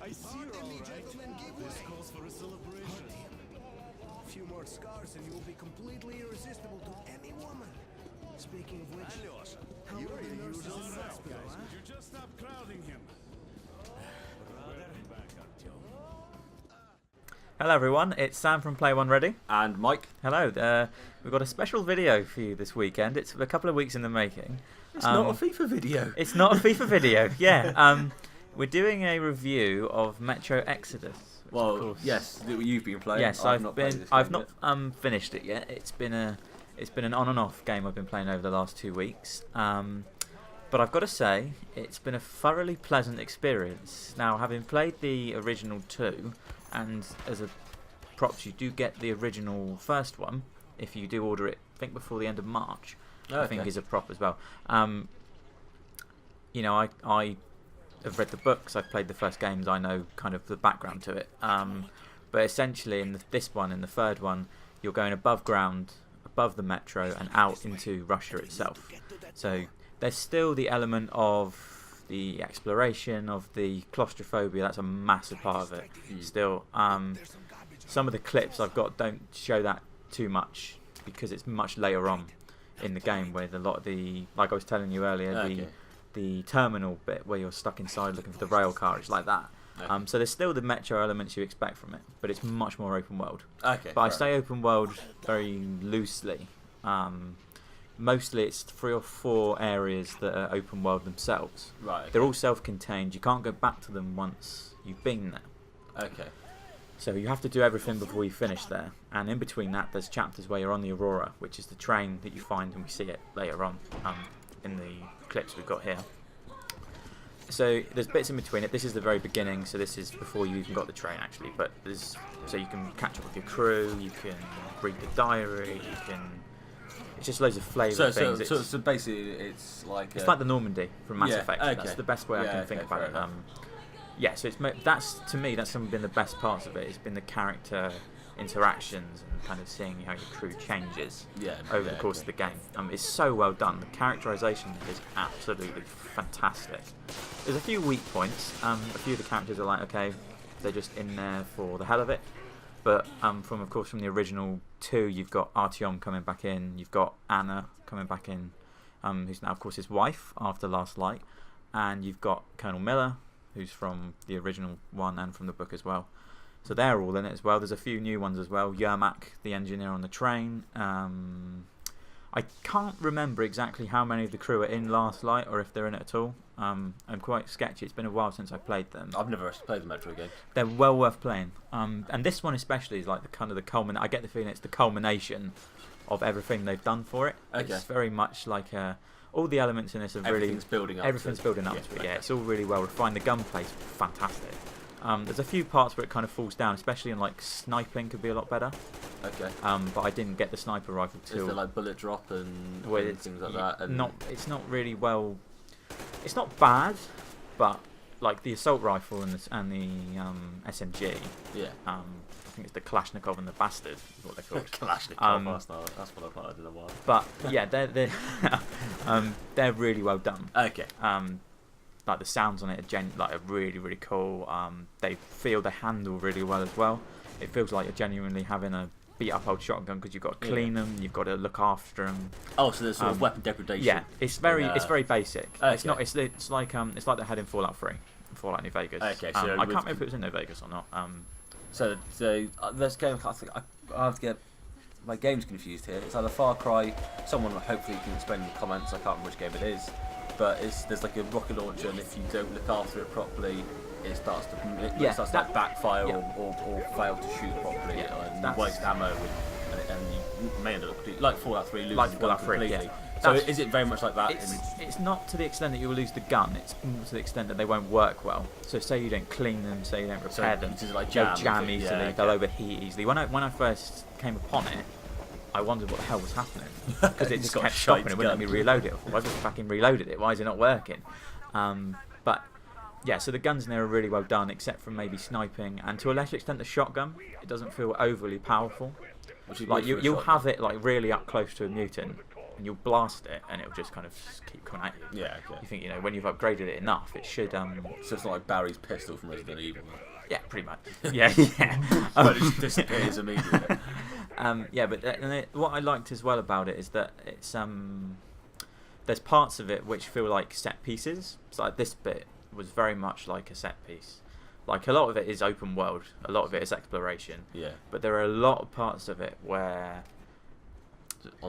I see you're all right. This calls for a celebration. A few more scars and you will be completely irresistible to any woman. Speaking of which, how You're are the your nurses usual in the self, hospital, guys. huh? Would you just stop crowding him? Welcome back, Artyom. Hello everyone, it's Sam from Play One Ready. And Mike. Hello, we've got a special video for you this weekend. It's a couple of weeks in the making. It's not a FIFA video. It's not a FIFA video, yeah. We're doing a review of Metro Exodus. Which of course, yes, you've been playing. yes, I've not finished it yet. It's been an on and off game I've been playing over the last 2 weeks. But I've got to say, it's been a thoroughly pleasant experience. Now, having played the original 2, and as a props, you do get the original first one if you do order it. I think before the end of March. Okay. I think is a prop as well. You know, I have read the books. I've played the first games. I know kind of the background to it. But essentially, in this one, in the third one, you're going above ground, above the metro, and out into Russia itself. So there's still the element of the exploration, of the claustrophobia. That's a massive part of it. Still, some of the clips I've got don't show that too much because it's much later on in the game where a lot of the, like I was telling you earlier, the terminal bit where you're stuck inside looking for the rail car, it's like that. Okay. So there's still the metro elements you expect from it, but it's much more open world. Okay. But I say open world very loosely. Mostly it's 3 or 4 areas that are open world themselves. Right. Okay. They're all self-contained. You can't go back to them once you've been there. Okay. So you have to do everything before you finish there. And in between that, there's chapters where you're on the Aurora, which is the train that you find, and we see it later on in the clips we've got here. So there's bits in between it. This is the very beginning, so this is before you even got the train actually. But so you can catch up with your crew, you can read the diary, you can. It's just loads of flavour things. So basically, it's like it's like the Normandy from Mass Yeah, Effect. okay. That's the best way I can think about it. Enough. Yeah, so that's to me that's been the best parts of it. It's been the character interactions and kind of seeing how your crew changes over the course of the game. It's so well done. The characterization is absolutely fantastic. There's a few weak points. A few of the characters are like, okay, they're just in there for the hell of it. But from the original 2, you've got Artyom coming back in. You've got Anna coming back in, who's now of course his wife after Last Light, and you've got Colonel Miller, who's from the original one and from the book as well. So they're all in it as well. There's a few new ones as well. Yermak, the engineer on the train. I can't remember exactly how many of the crew are in Last Light or if they're in it at all. I'm quite sketchy. It's been a while since I played them. I've never actually played the Metro game. They're well worth playing. And this one especially is like the culmination. I get the feeling it's the culmination of everything they've done for it. Okay. It's very much like all the elements in this are Everything's building up. Everything's building up to it. Yeah, it's all really well refined. The gunplay's fantastic. There's a few parts where it kind of falls down, especially in like sniping could be a lot better. Okay. But I didn't get the sniper rifle till. Is there like bullet drop and things like that? And It's not really well. It's not bad, but like the assault rifle and the SMG. Yeah. I think it's the Kalashnikov and the Bastard is what they're called. Kalashnikov. That's what I've heard in a while. But yeah, they're really well done. Okay. Like the sounds on it are really, really cool. They handle really well as well. It feels like you're genuinely having a beat up old shotgun because you've got to clean them, you've got to look after them. Oh, so there's sort of weapon degradation. Yeah, it's very basic. Okay. It's not. It's like they had in Fallout 3, Fallout New Vegas. Okay, so I can't remember if it was in New Vegas or not. So this game, I think I have to get my games confused here. It's either Far Cry. Someone hopefully can explain in the comments. I can't remember which game it is. But there's like a rocket launcher, and if you don't look after it properly, it starts to backfire or fail to shoot properly, and waste ammo, and you may end up like Fallout 3 losing the gun completely. Yeah. So is it very much like that? It's not to the extent that you will lose the gun. It's more to the extent that they won't work well. So say you don't clean them, say you don't repair them, like they'll jam easily, yeah, okay. They'll overheat easily. When I first came upon it, I wondered what the hell was happening because it just kept stopping. It wouldn't let me reload it. I just fucking reloaded it. Why is it not working? But yeah, so the guns in there are really well done, except for maybe sniping and to a lesser extent the shotgun. It doesn't feel overly powerful. Like you'll have it like really up close to a mutant, and you'll blast it, and it'll just kind of keep coming at you. Yeah. Okay. You think, when you've upgraded it enough, it should. So it's not like Barry's pistol from Resident Evil. Yeah, pretty much. Yeah. But it just disappears immediately. But what I liked as well about it is that it's there's parts of it which feel like set pieces. So like this bit was very much like a set piece. Like a lot of it is open world, a lot of it is exploration. Yeah. But there are a lot of parts of it where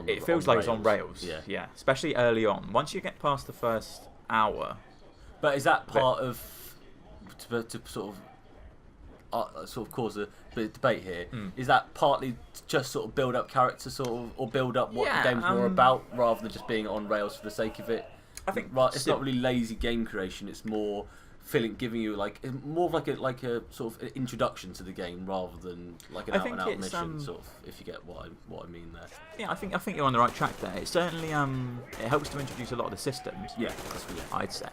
it feels like it's on rails. Yeah. Yeah. Especially early on. Once you get past the first hour. But is that part of to sort of cause a bit of debate here? Is that partly to just sort of build up character, sort of, or build up what the game's more about, rather than just being on rails for the sake of it? I think it's not really lazy game creation. It's more giving you more of like a sort of introduction to the game rather than like an out and out mission. Sort of, if you get what I mean there. Yeah, I think you're on the right track there. It certainly it helps to introduce a lot of the systems. Yeah, I'd say,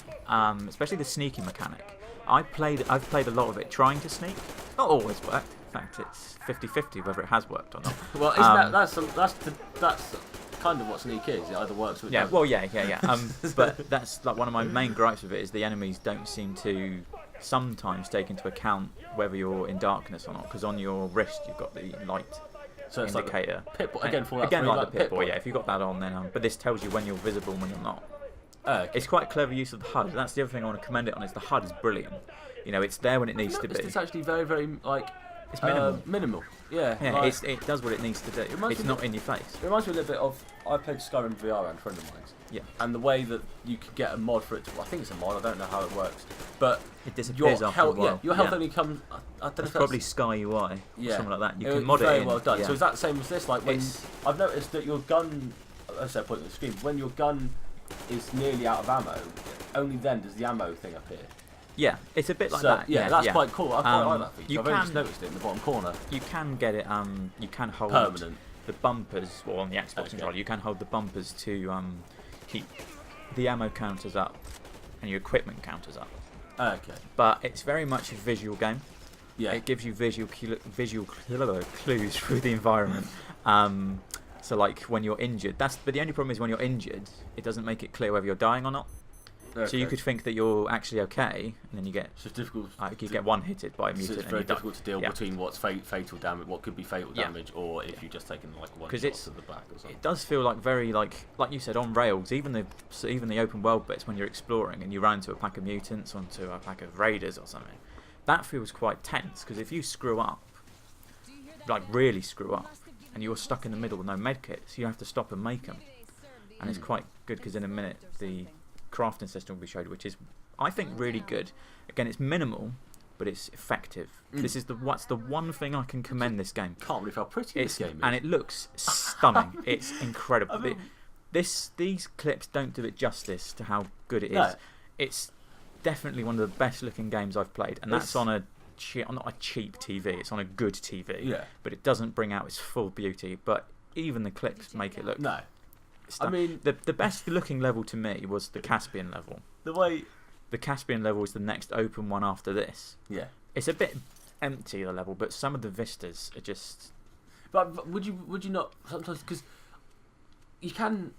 especially the sneaking mechanic. I've played a lot of it trying to sneak. Not always worked. In fact, it's 50-50 whether it has worked or not. Well, isn't that's kind of what sneak is. It either works or it doesn't. Well, yeah. But that's like one of my main gripes with it is the enemies don't seem to sometimes take into account whether you're in darkness or not, because on your wrist you've got the light so it's indicator. Like Pip-Boy. Again, like the Pip-Boy. Yeah, if you've got that on, then but this tells you when you're visible and when you're not. Okay. It's quite a clever use of the HUD. That's the other thing I want to commend it on. Is the HUD is brilliant. It's there when it needs to be. It's actually very, very it's minimal. Minimal. Yeah. It does what it needs to do. It's not in your face. It reminds me a little bit of I played Skyrim VR and a friend of mine's. Yeah. And the way that you can get a mod for it. I think it's a mod. I don't know how it works, but it disappears after a while. Yeah, your health only comes. I don't know. It's probably Sky UI or something like that. You can mod it very in. well done. Yeah. So is that the same as this? Like when I've noticed that your gun. Let's say I point at the screen. When your gun is nearly out of ammo, only then does the ammo thing appear. Yeah, it's a bit like that. Yeah, that's quite cool. I quite like that feature. I've only just noticed it in the bottom corner. You can get it. You can hold permanent the bumpers, or on the Xbox controller, you can hold the bumpers to keep the ammo counters up and your equipment counters up. Okay. But it's very much a visual game. Yeah. It gives you visual clues through the environment. So like when you're injured, but the only problem is when you're injured, it doesn't make it clear whether you're dying or not. Okay. So you could think that you're actually okay, and then you get difficult. You get one hitted by a mutant. So it's very difficult to deal between what's fatal damage, what could be fatal damage, or if you've just taken like one shot to the back or something. It does feel like very like you said on rails. Even the open world bits when you're exploring and you run into a pack of mutants, onto a pack of raiders or something, that feels quite tense because if you screw up, like really screw up, and you're stuck in the middle with no medkits, you have to stop and make them, and it's quite good because in a minute the crafting system will be showed, which is I think really good. Again, it's minimal, but it's effective. This is what's the one thing I can commend this game. Can't believe how pretty this game is, and it looks stunning. It's incredible. These clips don't do it justice to how good it is. No. It's definitely one of the best looking games I've played, and that's on not a cheap TV. It's on a good TV. Yeah. But it doesn't bring out its full beauty. But even the clips make it look. No. I mean, the best looking level to me was the Caspian level. The Caspian level is the next open one after this. Yeah. It's a bit empty, the level, but some of the vistas are just. But would you not sometimes, because you can.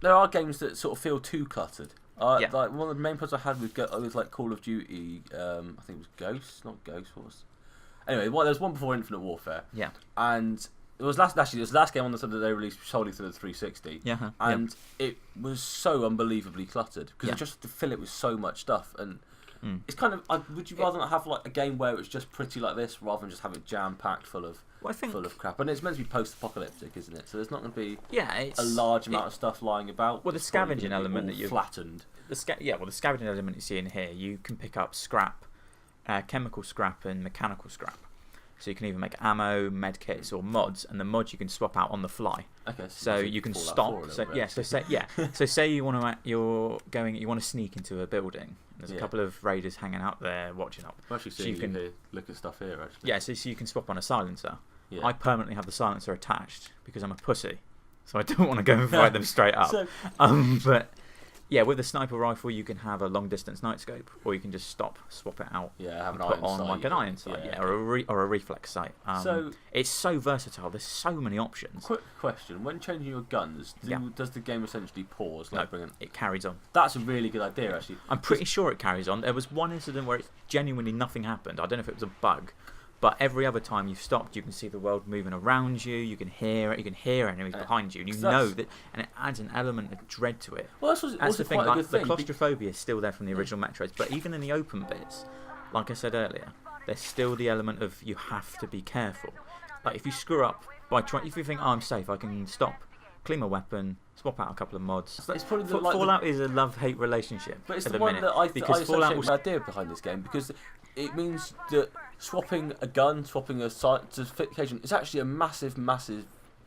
There are games that sort of feel too cluttered. Like one of the main problems I had with like Call of Duty, I think it was Ghost, not Ghost. What was? Anyway, there was one before Infinite Warfare. Yeah. And it was the last game on the side that they released solely to the 360. Yeah. And it was so unbelievably cluttered because just to fill it with so much stuff, and it's kind of. Would you rather not have like a game where it's just pretty like this, rather than just have it jam packed full of crap? And it's meant to be post-apocalyptic, isn't it? So there's not going to be a large amount of stuff lying about. Well, the scavenging element that you've flattened. The scavenging element you see in here, you can pick up scrap, chemical scrap and mechanical scrap. So you can either make ammo, medkits, or mods, and the mods you can swap out on the fly. Okay. So you can stop. So say you want to sneak into a building. There's a couple of raiders hanging out there watching up. I'm actually seeing you can look at stuff here. Actually. Yeah. So you can swap on a silencer. Yeah. I permanently have the silencer attached because I'm a pussy, so I don't want to go and fight them straight up. But Yeah, with the sniper rifle, you can have a long distance night scope, or you can just swap it out. Yeah, have an put iron on sight. like an iron sight, or a reflex sight. So it's so versatile. There's so many options. Quick question: when changing your guns, does the game essentially pause? Like No, it carries on. That's a really good idea, actually. I'm pretty sure it carries on. There was one incident where genuinely nothing happened. I don't know if it was a bug, but every other time you've stopped, you can see the world moving around you. You can hear it. You can hear enemies behind you, and you know that, and it adds an element of dread to it. Well, that's the quite thing. a Like, good the thing. claustrophobia is still there from the original Metroids, but even in the open bits, like I said earlier, there's still the element of you have to be careful. Like if you screw up by trying, if you think, I'm safe, I can stop, clean my weapon, swap out a couple of mods. It's probably Fallout is a love-hate relationship. But it's at the the one minute, that I because Fallout associate was the idea behind this game, because it means that swapping a gun, swapping a certification is actually a massive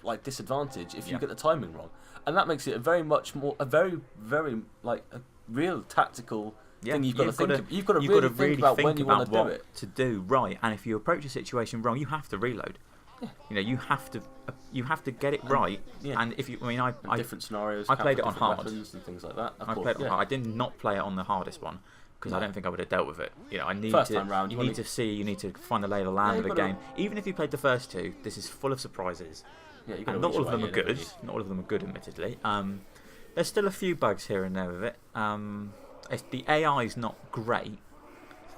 like disadvantage if you get the timing wrong, and that makes it a very like a real tactical thing you've got to think. You've got to really think about when you want to do it. To do right, and if you approach a situation wrong, you have to reload. Yeah. You know, you have to get it right. Yeah. And if you, I mean, I different scenarios. I played it on hard and things like that. I played it on hard. I did not play it on the hardest one, because I don't think I would have dealt with it. You know, I need First to. time round, you need to see. You need to find the lay of the land of the game. Even if you played the first two, this is full of surprises. Yeah, and not all of them are good. Not all of them are good, admittedly. There's still a few bugs here and there with it. The AI is not great.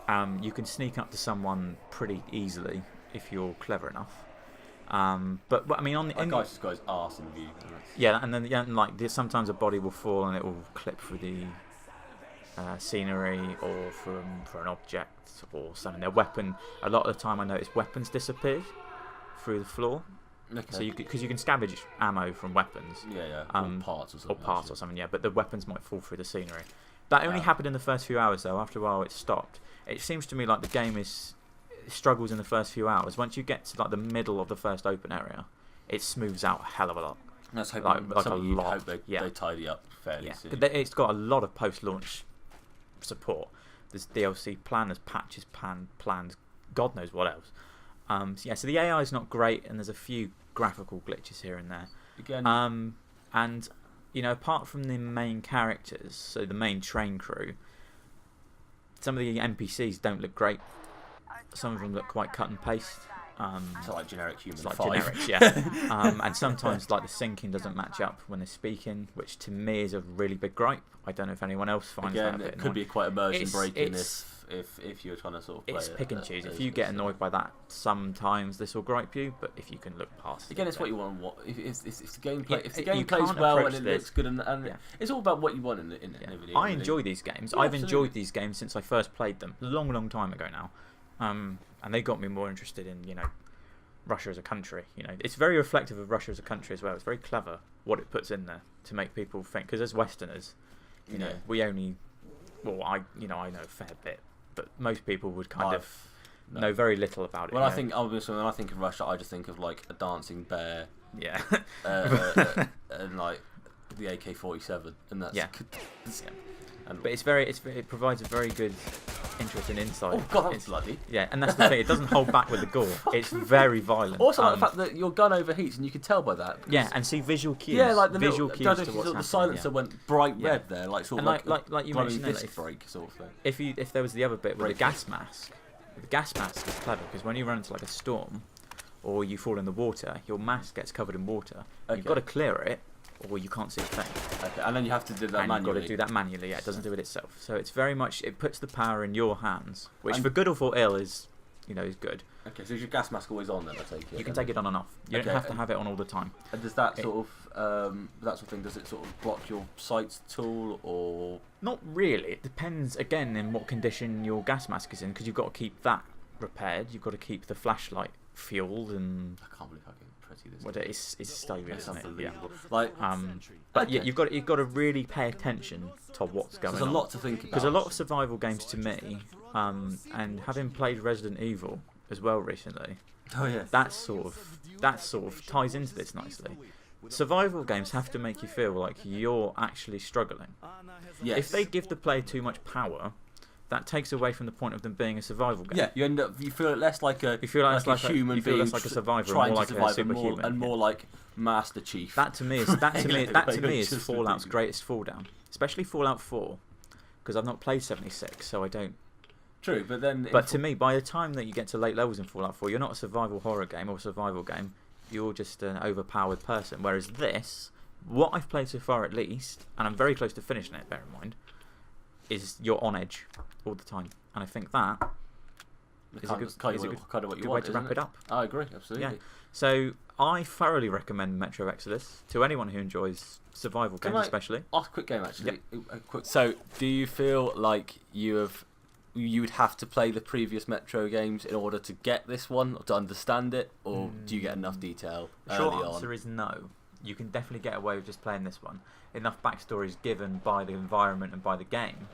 You can sneak up to someone pretty easily if you're clever enough. But I mean, on the that guy's just got his arse in view. yeah, and then like sometimes a body will fall and it will clip through the scenery or for an object or something. Their weapon. A lot of the time, I notice weapons disappear through the floor. Okay. So because you can scavenge ammo from weapons. Yeah. Or parts or something. Or parts or something. Yeah, but the weapons might fall through the scenery. That only happened in the first few hours, though. After a while, it stopped. It seems to me like the game struggles in the first few hours. Once you get to like the middle of the first open area, it smooths out a hell of a lot. Let's hope like a lot. Hope they tidy up fairly soon. It's got a lot of post-launch support. There's DLC planned, there's patches planned, God knows what else. So the AI is not great, and there's a few graphical glitches here and there. Again, and you know, apart from the main characters, so the main train crew, some of the NPCs don't look great. Some of them look quite cut and paste. It's like generic human. It's like 5. generics, yeah. And sometimes like the syncing doesn't match up when they're speaking, which to me is a really big gripe. I don't know if anyone else finds that a bit it could be quite immersion breaking if if you're trying to sort of play it's pick and choose. If you get annoyed by that, sometimes this will gripe you, but if you can look past again, it, it's what you want. If the game you plays can't well approach and it this. looks good, and it's all about what you want in a video. I enjoy these games. Yeah, I've absolutely. enjoyed these games since I first played them, long time ago now, and they got me more interested in Russia as a country. It's very reflective of Russia as a country as well. It's very clever what it puts in there to make people think. Because as Westerners, we only, I know a fair bit, but most people would kind of know very little about it. Well, obviously, when I think of Russia, I just think of like a dancing bear, yeah, and like the AK-47, and that's But it provides a very good interest and insight. Oh god, that's bloody. Yeah, and that's the thing. It doesn't hold back with the gore. It's very violent. Also, like the fact that your gun overheats and you can tell by that. Yeah, and see visual cues. Yeah, like the visual cues to what's happening. The silencer went bright red there, like sort of like you mentioned, disc brake sort of thing. If there was the other bit with the gas mask, the gas mask is clever because when you run into like a storm, or you fall in the water, your mask gets covered in water. Okay. You've got to clear it, or you can't see a thing. Okay, and then you have to do that manually. You've got to do that manually. Yeah, it doesn't do it itself. So it's very much, it puts the power in your hands, which for good or for ill is good. Okay, so is your gas mask always on then? I take it. You can take it on and off. You don't have to have it on all the time. And does that sort of thing? Does it sort of block your sights at all, or not really? It depends again in what condition your gas mask is in, because you've got to keep that repaired. You've got to keep the flashlight fueled, and I can't believe how pretty this. Well, it's stunning, isn't it? Yeah. Like, but yeah, you've got to really pay attention to what's going on. There's a lot to think about. Because a lot of survival games, to me, and having played Resident Evil as well recently, that sort of ties into this nicely. Survival games have to make you feel like you're actually struggling. Yes. If they give the player too much power, that takes away from the point of them being a survival game. Yeah, you feel it less like a You feel like, like a human you feel being less like a survivor, trying more to like a survive, superhuman, and more like Master Chief. That to me is Just Fallout's ridiculous. greatest fall down, especially Fallout 4, because I've not played 76, so I don't. True, but then. But to me, by the time that you get to late levels in Fallout 4, you're not a survival horror game or a survival game. You're just an overpowered person. Whereas this, what I've played so far at least, and I'm very close to finishing it, bear in mind, is you're on edge all the time. And I think that is a good way to wrap it up. I agree, absolutely. Yeah. So I thoroughly recommend Metro Exodus to anyone who enjoys survival games, especially. Ask a quick game, actually. So, do you feel like you would have to play the previous Metro games in order to get this one, or to understand it, or do you get enough detail The short answer is no. You can definitely get away with just playing this one. Enough backstory is given by the environment and by the game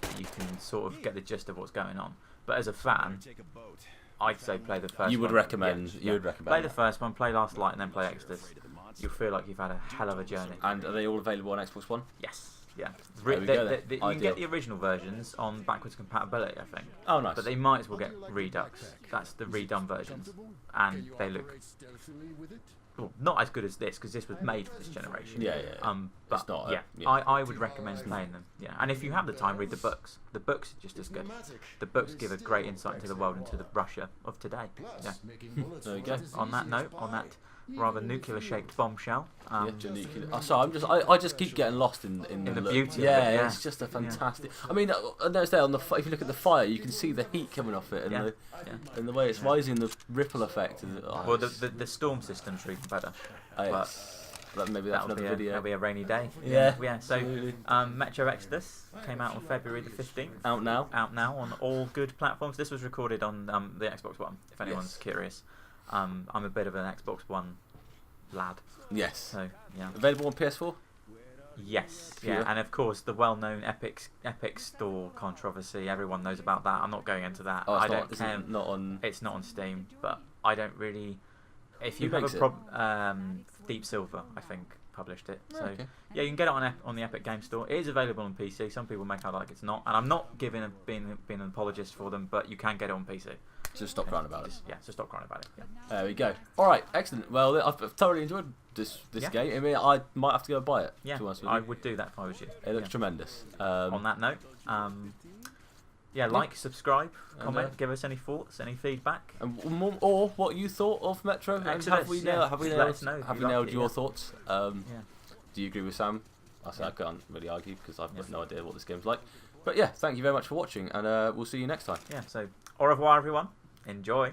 that you can sort of get the gist of what's going on. But as a fan, I'd say play the first one. You would recommend. Yeah, You would recommend. Play the first one, play Last Light, and then play Exodus. You'll feel like you've had a hell of a journey. And are they all available on Xbox One? Yes. Yeah. There we go then. You can get the original versions on backwards compatibility, I think. Oh, nice. But they might as well get Redux. That's the redone versions. And they look not as good as this, because this was made for this generation. Yeah. But It's not I would recommend playing them. Yeah, and if you have the time, read the books. The books are just as good. The books give a great insight into the world, into the Russia of today. Yeah. There we go. On that note, on that rather nuclear-shaped bombshell. So I just keep getting lost in the beauty of it, yeah, it's just a fantastic. I mean, I noticed there if you look at the fire, you can see the heat coming off it, and the way it's rising, the ripple effect. Well, the storm system's even better. Maybe that's another video. That'll be a rainy day. Yeah. So, Metro Exodus came out on February the 15th. Out now on all good platforms. This was recorded on the Xbox One, if anyone's curious. I'm a bit of an Xbox One lad. Yes. So, yeah. Available on PS4? Yes. Yeah, and of course the well-known Epic Store controversy. Everyone knows about that. I'm not going into that. Oh, I don't care. Not on. It's not on Steam, but I don't really. If you Who have makes a problem, Deep Silver, I think, published it. So okay. yeah, you can get it on the Epic Game Store. It is available on PC. Some people make out like it's not, and I'm not being an apologist for them, but you can get it on PC. So stop crying about it. So stop crying about it. Yeah. There we go. All right, excellent. Well, I've thoroughly enjoyed this game. I mean, I might have to go buy it. Yeah, to be honest with I you. would do that if I was you. It looks tremendous. On that note, like, subscribe, comment, give us any thoughts, any feedback, or what you thought of Metro. Exodus, have we nailed your thoughts? Do you agree with Sam? I can't really argue because I've got no idea what this game's like. But yeah, thank you very much for watching, and we'll see you next time. Yeah, so au revoir, everyone. Enjoy.